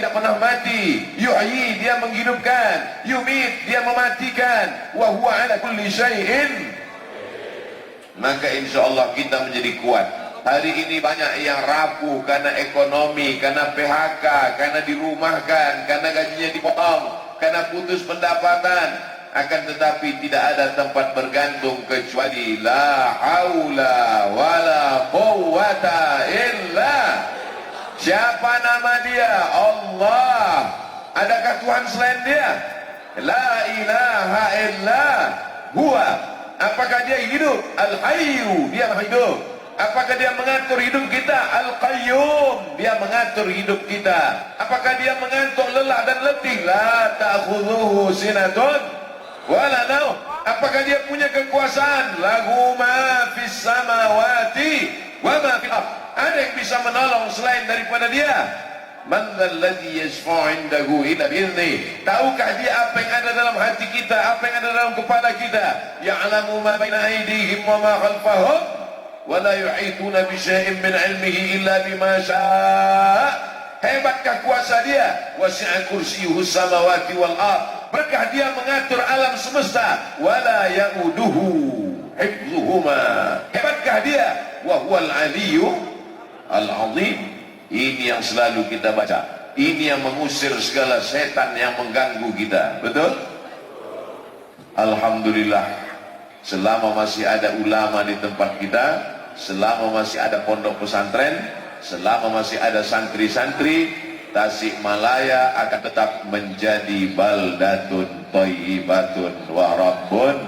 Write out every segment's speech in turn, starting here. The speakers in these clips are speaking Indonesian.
tidak pernah mati. Yuhyi, dia menghidupkan. Yumit, dia mematikan. Wa huwa ala kulli syai'in. Maka insya Allah kita menjadi kuat. Hari ini banyak yang rapuh karena ekonomi, karena PHK, karena dirumahkan, karena gajinya dipotong, karena putus pendapatan. Akan tetapi tidak ada tempat bergantung kecuali la haula wala quwwata illa. Siapa nama dia? Allah. Adakah Tuhan selain dia? La ilaha illa huwa. Apakah dia hidup? Al-Hayyu, dia hidup. Apakah dia mengatur hidup kita? Al-Qayyum, dia mengatur hidup kita. Apakah dia mengantuk, lelah dan letih? La ta'khudhuhu sinatun wala naum. Apakah dia punya kekuasaan? Lahu ma fis samawati wa ma fil ardh. Ada yang bisa menolong selain daripada dia? Man dzalladzi yashfa'u 'indahu illa bi'idznih. Tahukah dia apa yang ada dalam hati kita, apa yang ada dalam kepala kita? Ya'lamu ma baina aydihim wa ma khalfahum wa la yu'ituna bi syai'in min 'ilmihi illa bima syaa'. Hebatkah kuasa dia? Wasi'a kursiyyuhu samawati wal ardh. Berkah dia mengatur alam semesta. Wala ya'uduhu hifdzuhuma. Hebatkah dia? Wa huwal 'aliyyu al-'azim. Ini yang selalu kita baca. Ini yang mengusir segala setan yang mengganggu kita. Betul? Alhamdulillah, selama masih ada ulama di tempat kita, selama masih ada pondok pesantren, selama masih ada santri-santri, Tasikmalaya akan tetap menjadi baldatun thayyibatun wa rabbun.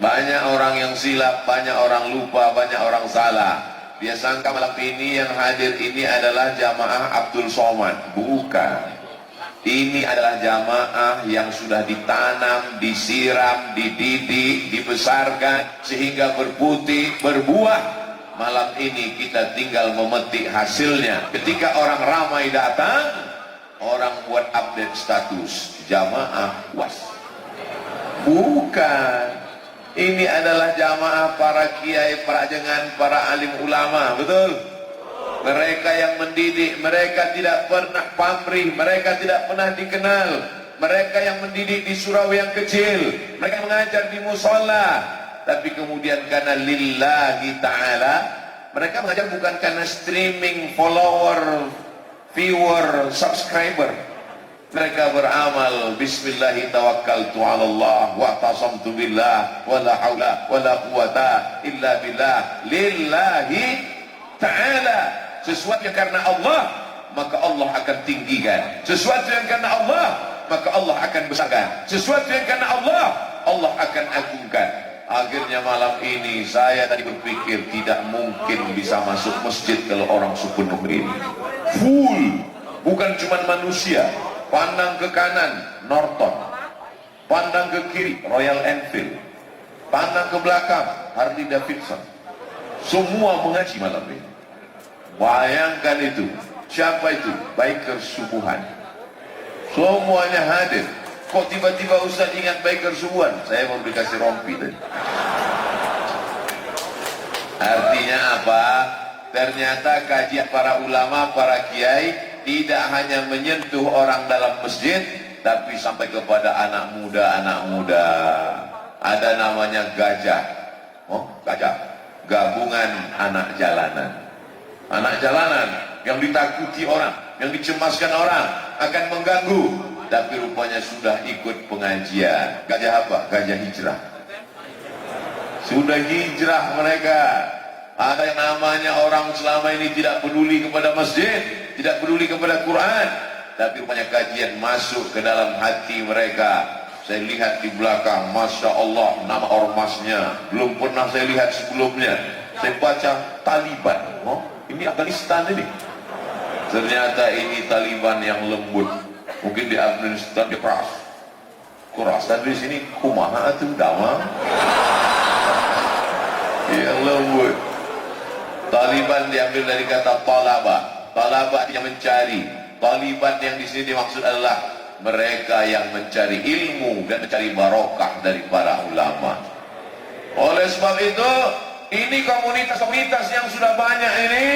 Banyak orang yang silap, banyak orang lupa, banyak orang salah. Dia sangka malam ini yang hadir ini adalah jamaah Abdul Somad. Bukan. Ini adalah jamaah yang sudah ditanam, disiram, dididik, dibesarkan sehingga berputih, berbuah. Malam ini kita tinggal memetik hasilnya. Ketika orang ramai datang, orang buat update status jamaah was. Bukan. Ini adalah jamaah para kiai, para jengan, para alim ulama. Betul? Mereka yang mendidik, mereka tidak pernah pamrih, mereka tidak pernah dikenal. Mereka yang mendidik di surau yang kecil, mereka mengajar di musola. Tapi kemudian karena lillahi ta'ala, mereka mengajar bukan karena streaming, follower, viewer, subscriber. Mereka beramal bismillahi tawakkaltu ala Allah wa tasamtu billah wa la hawla wa la quwata illa billah lillahi ta'ala. Sesuatu yang karena Allah, maka Allah akan tinggikan. Sesuatu yang karena Allah, maka Allah akan besarkan. Sesuatu yang karena Allah, Allah akan agungkan. Akhirnya malam ini saya tadi berpikir tidak mungkin bisa masuk masjid kalau orang sepenuh ini. Full, bukan cuma manusia. Pandang ke kanan, Norton. Pandang ke kiri, Royal Enfield. Pandang ke belakang, Harley Davidson. Semua mengaji malam ini. Bayangkan itu. Siapa itu? Biker subuhan. Semuanya hadir. Kok tiba-tiba Ustaz ingat biker subuhan? Saya mau dikasih rompi tadi. Artinya apa? Ternyata kajian para ulama, para kiai tidak hanya menyentuh orang dalam masjid, tapi sampai kepada anak muda. Ada namanya gajah. Oh, gajah. Gabungan anak jalanan. Anak jalanan yang ditakuti orang, yang dicemaskan orang, akan mengganggu. Tapi rupanya sudah ikut pengajian. Gajah apa? Gajah hijrah. Sudah hijrah mereka. Ada yang namanya orang selama ini tidak peduli kepada masjid, tidak peduli kepada Quran, tapi rupanya kajian masuk ke dalam hati mereka. Saya lihat di belakang, Masya Allah, nama ormasnya belum pernah saya lihat sebelumnya. Saya baca Taliban. Oh, ini Afghanistan ini. Ternyata ini Taliban yang lembut. Mungkin di Afghanistan dia keras, tapi di sini kumaha itu damai. Yang lembut. Taliban diambil dari kata talaba. Talaba yang mencari. Taliban yang di sini dimaksud adalah mereka yang mencari ilmu dan mencari barokah dari para ulama. Oleh sebab itu, ini komunitas-komunitas yang sudah banyak ini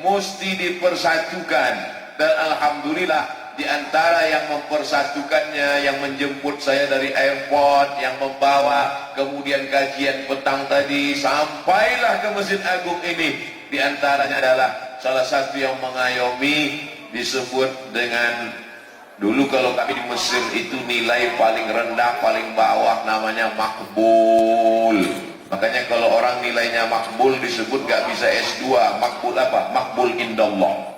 mesti dipersatukan. Dan alhamdulillah di antara yang mempersatukannya, yang menjemput saya dari airport, yang membawa kemudian kajian petang tadi sampailah ke Masjid Agung ini, di antaranya adalah salah satu yang mengayomi, disebut dengan, dulu kalau kami di Mesir itu nilai paling rendah, paling bawah namanya makbul. Makanya kalau orang nilainya makbul disebut gak bisa S2. Makbul apa? Makbul indallah.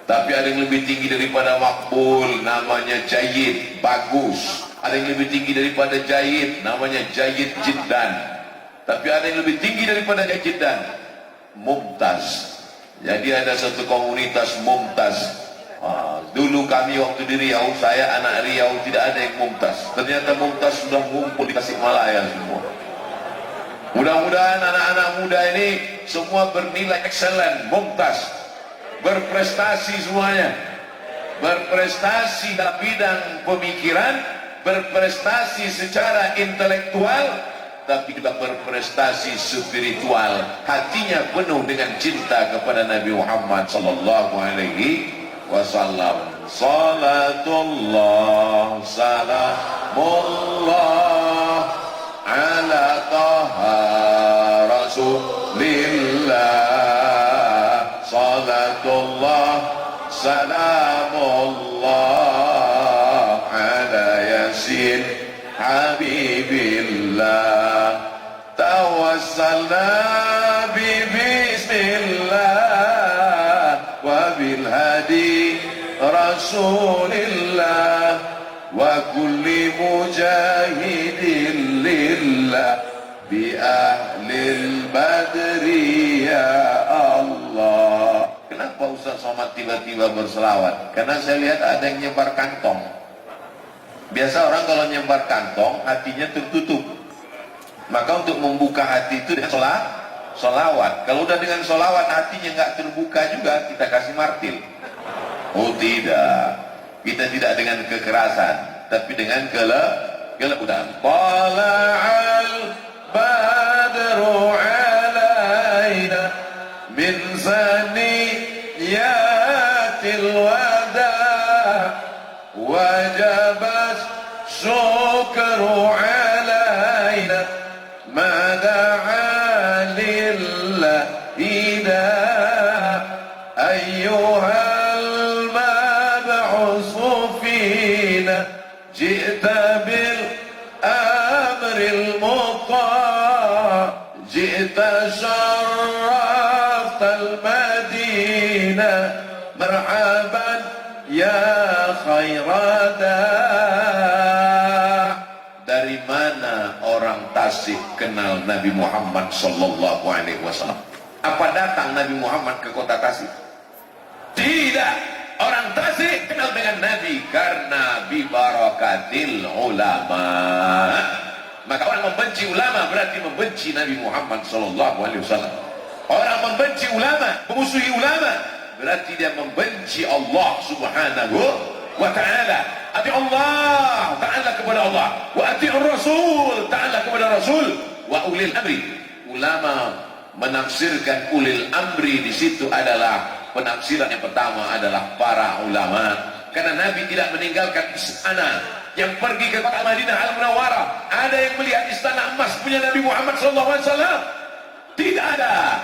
Tapi ada yang lebih tinggi daripada makbul, namanya jayyid, bagus. Ada yang lebih tinggi daripada jayyid, namanya jayyid jiddan. Tapi ada yang lebih tinggi daripada jayyid jiddan, mumtaz. Jadi ada satu komunitas mumtaz. Dulu kami waktu di Riau, saya anak Riau, tidak ada yang mumtaz. Ternyata mumtaz sudah ngumpul di Tasikmalaya semua. Mudah-mudahan anak-anak muda ini semua bernilai excellent, mumtaz, berprestasi semuanya, berprestasi dalam bidang pemikiran, berprestasi secara intelektual, tapi juga berprestasi spiritual. Hatinya penuh dengan cinta kepada Nabi Muhammad sallallahu alaihi wasallam. Salatullah salamullah ala taha rasulillah. Salatullah salamullah ala yasin habibillah. Tawassalna bismillah wa bil hadi rasulillah wa kulli mujahidin lillah bi ahlil badri ya Allah. Kenapa Ustaz Somad tiba-tiba berselawat? Karena saya lihat ada yang nyebar kantong. Biasa orang kalau nyebar kantong hatinya tertutup. Maka untuk membuka hati itu dengan solawat. Kalau udah dengan solawat hatinya nggak terbuka juga, kita kasih martil. Oh tidak, kita tidak dengan kekerasan, tapi dengan kelebutan. Tala'al badru alaina min saniyatil wada wajabat syukru alaina ma da'a lillahi da ayyuhal mab'usu fina ji'ta bil amril muta' ji'ta syarraftal madinah marhaban ya khairada. Dari mana orang Tasik kenal Nabi Muhammad sallallahu alaihi wasallam? Apa datang Nabi Muhammad ke kota Tasik? Tidak. Orang Tasik kenal dengan Nabi karena bibarakatil ulama. Maka orang membenci ulama berarti membenci Nabi Muhammad sallallahu alaihi wasallam. Orang membenci ulama, memusuhi ulama, berarti dia membenci Allah subhanahu wa ta'ala. Ati Allah ta'ala kepada Allah, wa ati Rasul ta'ala kepada Rasul, wa ulil amri. Ulama menafsirkan ulil amri di situ adalah penafsiran yang pertama adalah para ulama. Karena Nabi tidak meninggalkan istana yang pergi ke kota Madinah Al-Munawwarah. Ada yang melihat istana emas punya Nabi Muhammad SAW? Tidak ada.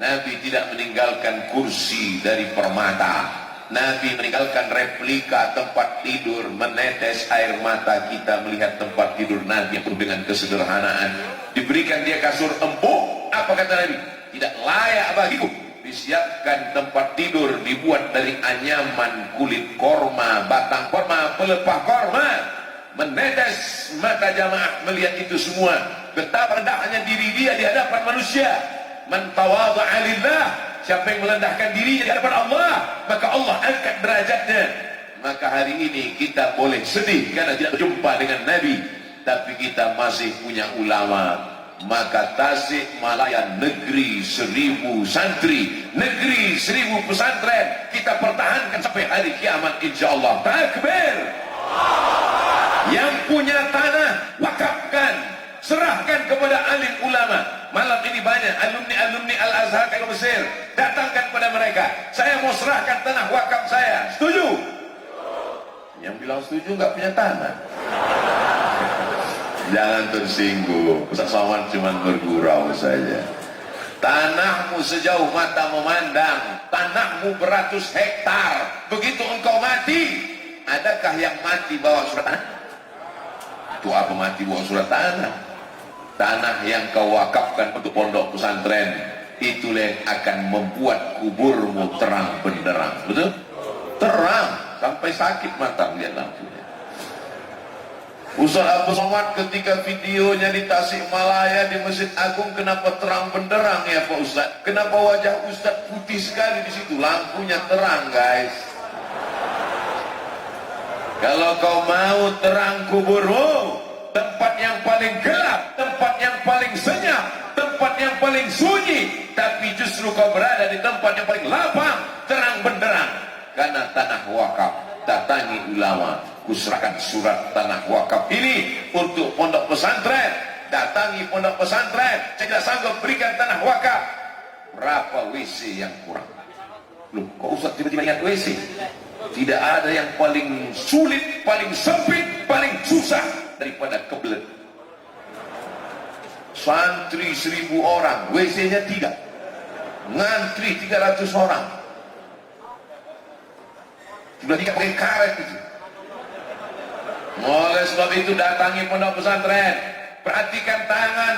Nabi tidak meninggalkan kursi dari permata. Nabi meninggalkan replika tempat tidur, menetes air mata kita melihat tempat tidur Nabi yang penuh dengan kesederhanaan. Diberikan dia kasur empuk, apa kata Nabi? Tidak layak bagiku. Disiapkan tempat tidur dibuat dari anyaman kulit korma, batang korma, pelepah korma. Menetes mata jamaah melihat itu semua. Betapa rendahnya diri dia di hadapan manusia. Man tawadha'a lillah, siapa yang merendahkan dirinya di hadapan Allah, maka Allah angkat derajatnya. Maka hari ini kita boleh sedih karena tidak berjumpa dengan Nabi, tapi kita masih punya ulama. Maka Tasik Malaya, negeri 1000 santri, negeri 1000 pesantren, kita pertahankan sampai hari kiamat insyaallah. Takbir. Yang punya tanah wakafkan, serahkan kepada alim ulama. Malam ini banyak alumni Al-Azhar ke Mesir, datangkan pada mereka. Saya mau serahkan tanah wakaf bilang setuju, nggak punya tanah. Jangan tersinggung, Ustaz Somad cuma bergurau saja. Tanahmu sejauh mata memandang, tanahmu beratus hektar. Begitu engkau mati, adakah yang mati bawa surat tanah? Itu apa mati bawa surat tanah? Tanah yang kau wakafkan untuk pondok pesantren, itulah yang akan membuat kuburmu terang benderang. Betul? Terang sampai sakit mata lihat lampunya. Ustaz Abdul Somad ketika videonya di Tasikmalaya di Masjid Agung, kenapa terang benderang ya Pak Ustaz? Kenapa wajah Ustaz putih sekali di situ? Lampunya terang, guys. Kalau kau mau terang kuburmu, tempat yang paling gelap, tempat yang paling senyap, tempat yang paling sunyi, tapi justru kau berada di tempat yang paling lapang, terang benderang. Karena tanah wakaf, datangi ulama, kuserahkan surat tanah wakaf ini untuk pondok pesantren. Datangi pondok pesantren, saya tidak sanggup berikan tanah wakaf. Berapa WC yang kurang? Loh, kok Ustaz tiba-tiba ingat WC? Tidak ada yang paling sulit, paling sempit, paling susah daripada kebelet. Santri 1000 orang, WC-nya 3, ngantri 300 orang. Sudah 3 pakai karet itu. Oleh sebab itu datangi pondok pesantren, perhatikan tangan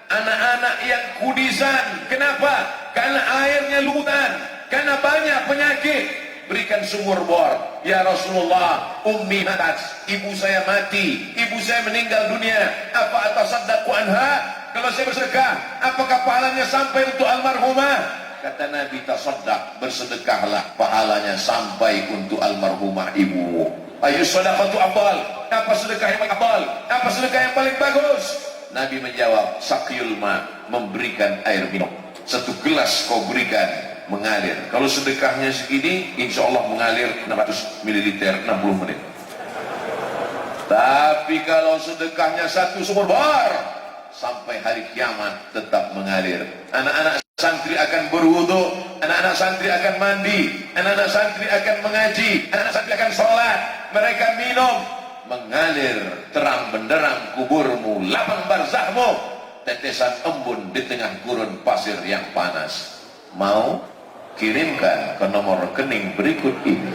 anak-anak yang kudisan. Kenapa? Karena airnya lutan, karena banyak penyakit. Berikan sumur bor. Ya Rasulullah, ummi matat, ibu saya mati, ibu saya meninggal dunia. Apa atasaddaqu anha? Kalau saya bersedekah, apakah pahalanya sampai untuk almarhumah? Kata Nabi, tasaddaq, bersedekahlah, pahalanya sampai untuk almarhumah ibumu. Ayo sedekah afdal. Apa sedekah yang paling afdal? Apa sedekah yang paling bagus? Nabi menjawab, saqiyul ma, memberikan air minum. 1 gelas kau berikan, mengalir. Kalau sedekahnya segini, insya Allah mengalir 600 ml 60 menit. Tapi kalau sedekahnya 1 sumur bor, sampai hari kiamat tetap mengalir. Anak-anak santri akan berwudu, anak-anak santri akan mandi, anak-anak santri akan mengaji, anak-anak santri akan sholat. Mereka minum, mengalir terang benderang kuburmu, lapang barzahmu, tetesan embun di tengah gurun pasir yang panas. Mau? Kirimkan ke nomor rekening berikut ini.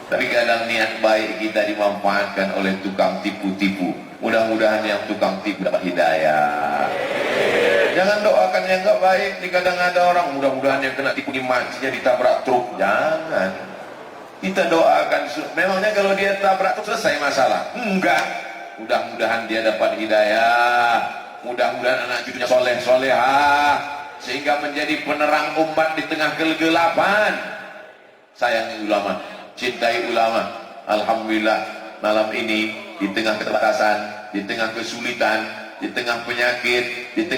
Tapi kadang niat baik kita dimanfaatkan oleh tukang tipu-tipu. Mudah-mudahan yang tukang tipu dapat hidayah. Jangan doakan yang enggak baik. Ini kadang ada orang, mudah-mudahan yang kena tipu ini macinya ditabrak truk. Jangan. Kita doakan, memangnya kalau dia tabrak truk selesai masalah? Enggak. Mudah-mudahan dia dapat hidayah. Mudah-mudahan anak cucunya soleh solehah, sehingga menjadi penerang umat di tengah kegelapan. Sayangi ulama, cintai ulama. Alhamdulillah malam ini di tengah keterbatasan, di tengah kesulitan, di tengah penyakit, di tengah